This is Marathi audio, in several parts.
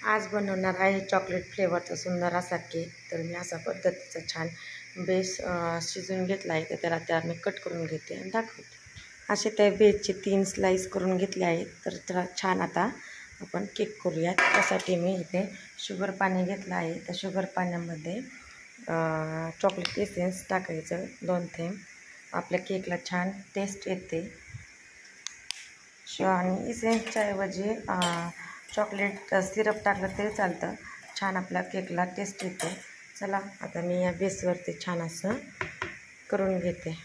आज बनवणार आहे चॉकलेट फ्लेवरचा सुंदर असा केक। तर मी अशा पद्धतीचा छान बेस शिजवून घेतला आहे। तर त्याला मी कट करून घेते आणि दाखवते। असे त्या बेसचे 3 स्लाइस करून घेतले आहेत। तर त्याला छान आता आपण केक करूया। त्यासाठी मी इथे शुगर पाणी घेतलं आहे। त्या शुगर पाण्यामध्ये चॉकलेट एसेन्स टाकायचं 2 थेंब। आपल्या केकला छान टेस्ट येते। आणि एसेन्सच्या ऐवजी चॉकलेट सिरप टाकलं तरी चालतं। छान आपल्या केकला टेस्ट येते। चला आता मी या बेसवरती छान असं करून घेते।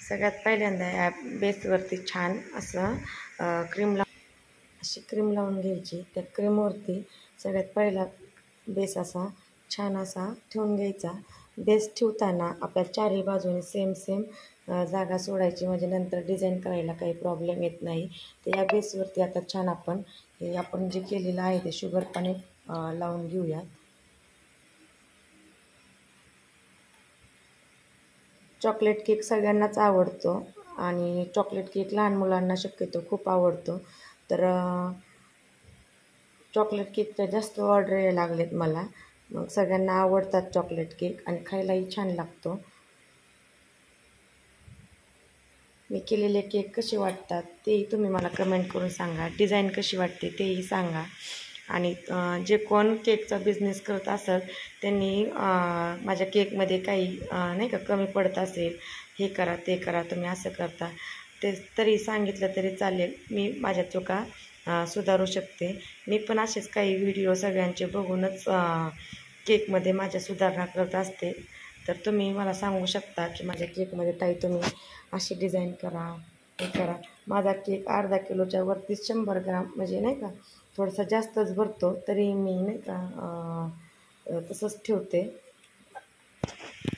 सगळ्यात पहिल्यांदा या बेसवरती छान असं अशी क्रीम लावून घ्यायची। त्या क्रीमवरती सगळ्यात पहिला बेस असा छान असा ठेवून घ्यायचा। बेस ठेवताना आपल्या चारही बाजूने सेम जागा सोडायची, म्हणजे नंतर डिझाईन करायला काही प्रॉब्लेम येत नाही। तर या बेसवरती आता छान आपण जे केलेलं आहे ते शुगर पाणी लावून घेऊया। चॉकलेट केक सगळ्यांनाच आवडतो आणि चॉकलेट केक लहान मुलांना शक्यतो खूप आवडतो। तर चॉकलेट केकच्या जास्त ऑर्डर यायला लागलेत मला। मग सगळ्यांना आवडतात चॉकलेट केक आणि खायलाही छान लागतो। मी केलेले केक कसे वाटतात तेही तुम्ही मला कमेंट करून सांगा। डिझाईन कशी वाटते तेही सांगा। आणि जे कोण केकचा बिझनेस करत असेल त्यांनी माझ्या केकमध्ये काही नाही का कमी पडत असेल, हे करा ते करा, तुम्ही असं करता ते तरी सांगितलं तरी चालेल। मी माझ्या चुका सुधारू शकते। मी पण असेच काही व्हिडिओ सगळ्यांचे बघूनच केकमध्ये माझ्या सुधारणा करत असते। तर तुम्ही मला सांगू शकता की माझ्या केकमध्ये ताई तुम्ही अशी डिझाईन करा, हे करा। माझा केक अर्धा किलोच्या वरती 100 ग्राम म्हणजे नाही का थोडासा जास्तच भरतो, तरी मी नाही का तसंच ठेवते।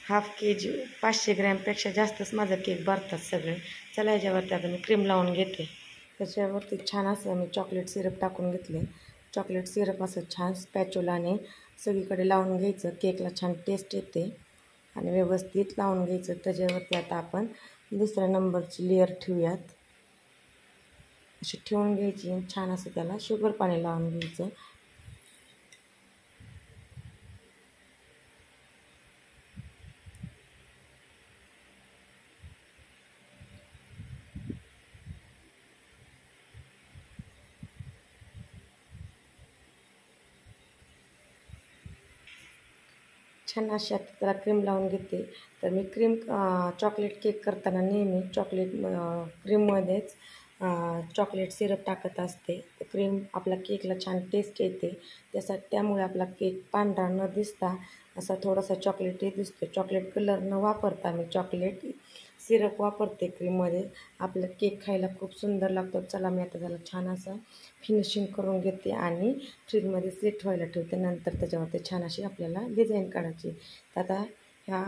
हाफ kg 500 ग्रॅमपेक्षा जास्तच माझा केक भरतात सगळे। चला याच्यावरती आता मी क्रीम लावून घेते। त्याच्यावरती छान असं मी चॉकलेट सिरप टाकून घेतले। चॉकलेट सिरप असं छान स्पॅच्युलाने सगळीकडे लावून घ्यायचं। केकला छान टेस्ट येते आणि व्यवस्थित लावून घ्यायचं। त्याच्यावरती आता आपण दुसऱ्या नंबरची लेअर ठेवूयात। अशी ठेवून घ्यायची आणि छान असं त्याला शुगर पाणी लावून घ्यायचं। छान अशी आता त्याला क्रीम लावून घेते। तर मी चॉकलेट केक करताना नेहमी क्रीममध्येच चॉकलेट सिरप टाकत असते। क्रीम आपल्या केकला छान टेस्ट येते। त्यामुळे आपला केक पांढरा न दिसता असा थोडासा चॉकलेटी दिसतो। चॉकलेट कलर न वापरता मी चॉकलेट सिरप वापरते क्रीममध्ये। आपला केक खायला खूप सुंदर लागतो। चला मी आता त्याला छान असं फिनिशिंग करून घेते आणि फ्रीजमध्ये सेट व्हायला ठेवते। नंतर त्याच्यावरती छान अशी आपल्याला डिझाईन काढायची। तर आता ह्या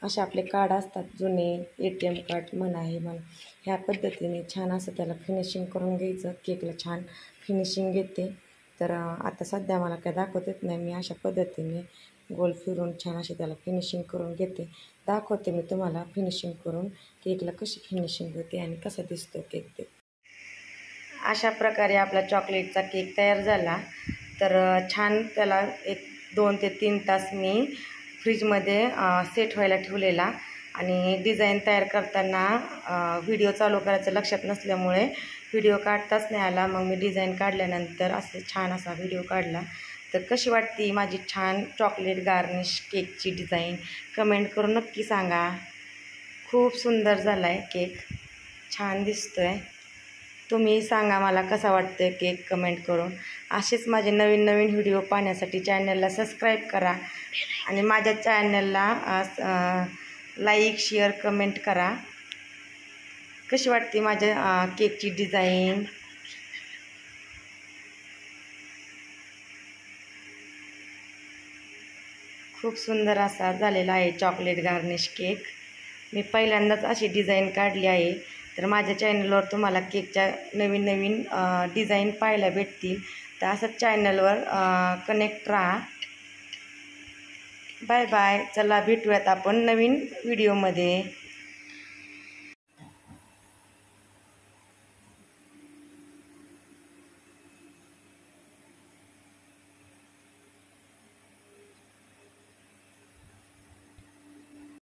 असे आपले कार्ड असतात जुने, ATM कार्ड म्हणा हे म्हणा, ह्या पद्धतीने छान असं त्याला फिनिशिंग करून घ्यायचं। केकला छान फिनिशिंग घेते। तर आता सध्या मला काय दाखवत येत नाही, मी अशा पद्धतीने गोल फिरून छान अशी त्याला फिनिशिंग करून घेते। दाखवते मी तुम्हाला फिनिशिंग करून केकला कशी फिनिशिंग होते आणि कसा दिसतो केक ते। अशा प्रकारे आपला चॉकलेटचा केक तयार झाला। तर छान त्याला 2 ते 3 तास मी फ्रीजमध्ये सेट व्हायला ठेवलेला। आणि डिझाईन तयार करताना व्हिडिओ चालू करायचं लक्षात नसल्यामुळे व्हिडिओ काढताच नाही आला। मग मी डिझाईन काढल्यानंतर असं छान असा व्हिडिओ काढला। तर कशी वाटते माझी छान चॉकलेट गार्निश केकची डिझाईन कमेंट करून नक्की सांगा। खूप सुंदर झाला आहे केक, छान दिसतो आहे। तुम्ही सांगा मला कसा वाटतोय केक कमेंट करून। असेच माझे नवीन व्हिडिओ पाहण्यासाठी चॅनलला सबस्क्राईब करा आणि माझ्या चॅनलला लाईक शेअर कमेंट करा। कशी वाटते माझ्या केकची डिझाईन। खूप सुंदर असा झालेला आहे चॉकलेट गार्निश केक। मी पहिल्यांदाच अशी डिझाईन काढली आहे। तर माझ्या चॅनलवर तुम्हाला केकच्या नवीन डिझाईन पाहायला भेटतील। तर असंच चॅनलवर कनेक्ट राहा। Bye bye. चला भेटूयात आपण नवीन व्हिडिओमध्ये।